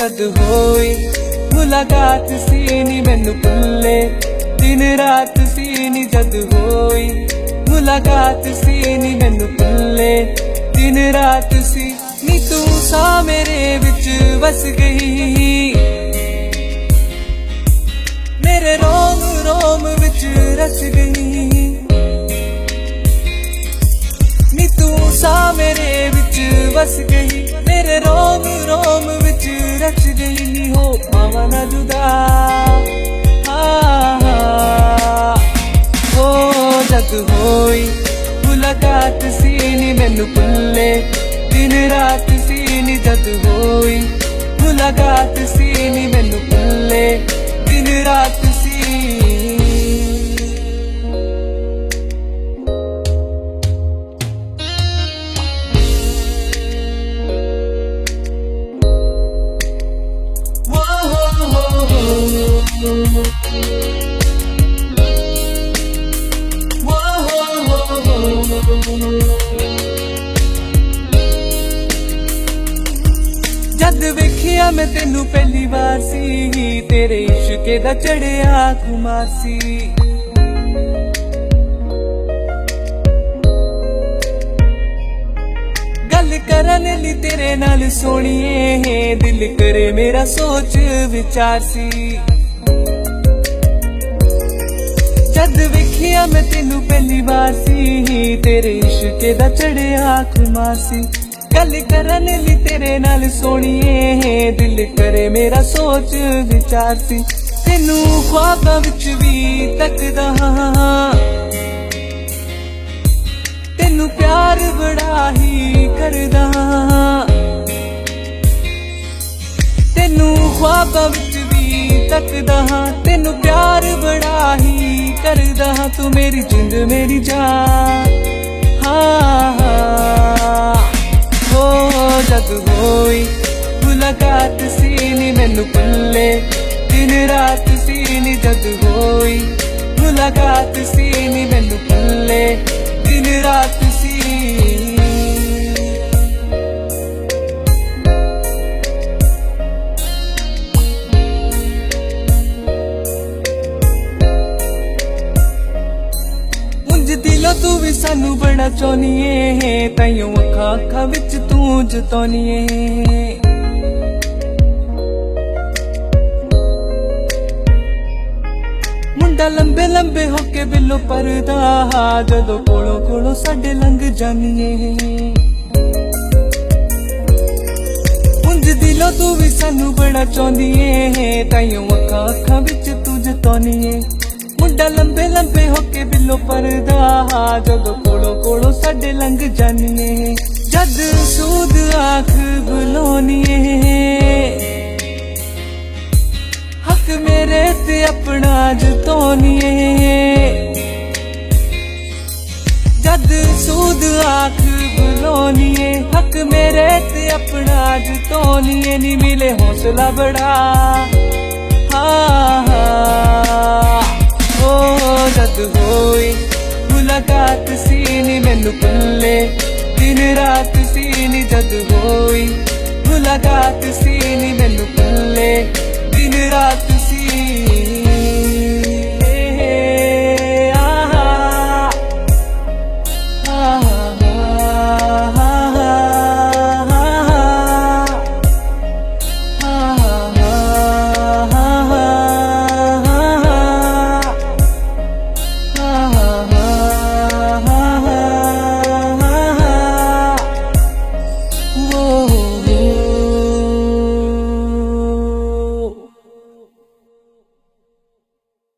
जद होई मुलाकात सी नी मैनू भुल्ले दिन रात सी नी जद होई मुलाकात सी नी मैनू भुल्ले दिन रात सी नी तू सा मेरे विच वस गई मेरे रोम रोम विच रच गई नी तू सा मेरे विच वस गई मेरे रोम रोम विच रच गई नी हो पावा ना जुदा हो जद होई मुलाकात सी नी मैनू भुल्ले दिन रात सी नी जद होई मुलाकात सी नी मैनू भुल्ले दिन रात सी जद वेखिया मैं तेनू पहली बार सी तेरे इश्के दा चढ़िया खुमार सी गल करन ली तेरे नाल सोनिए दिल करे मेरा सोच विचार सी जद वेखिया मैं तेनू पहली बार सी तेरे इश्के दा चढ़िया खुमार सी गल करन ली तेरे नाल सोनिए दिल करे मेरा सोच विचार सी तेनू ख्वाबां विच भी तकदा तेनू प्यार बड़ा ही करदा तेनू ख्वाबां विच भी तकदा तेनू प्यार बड़ा ही करदा तू मेरी जिंद मेरी जान हो जद होई मुलाकात सी नी मैनू भुल्ले दिन रात सी नी जद होई मुलाकात सी नी मैनू भुल्ले दिन रात सी दिलों तू भी सानू बड़ा चाहनीए ताइयों अखा अखा विच तू जतौनीए मुंडा लंबे लंबे होके बिलो परदा जदों कोलों कोलों साडे लंघ जानीए उंज दिलों तू भी सानू बड़ा चाहनीए ताइयों अखा अखा विच तू जतौनीए मुंडा लंबे लंबे होके बिलो परदा जदों कोलों कोलों साडे लंघ जानीए जद सूद आख बुलानीए हक मेरे ते अपना जतौनीए जद सूद आख बुलानीए हक मेरे ते अपना जतौनीए नी मिले हौसला बड़ा जद होई मुलाकात सी नी मैनू भुल्ले दिन रात सी नी जद होई मुलाकात सी नी मैनू भुल्ले दिन रात सी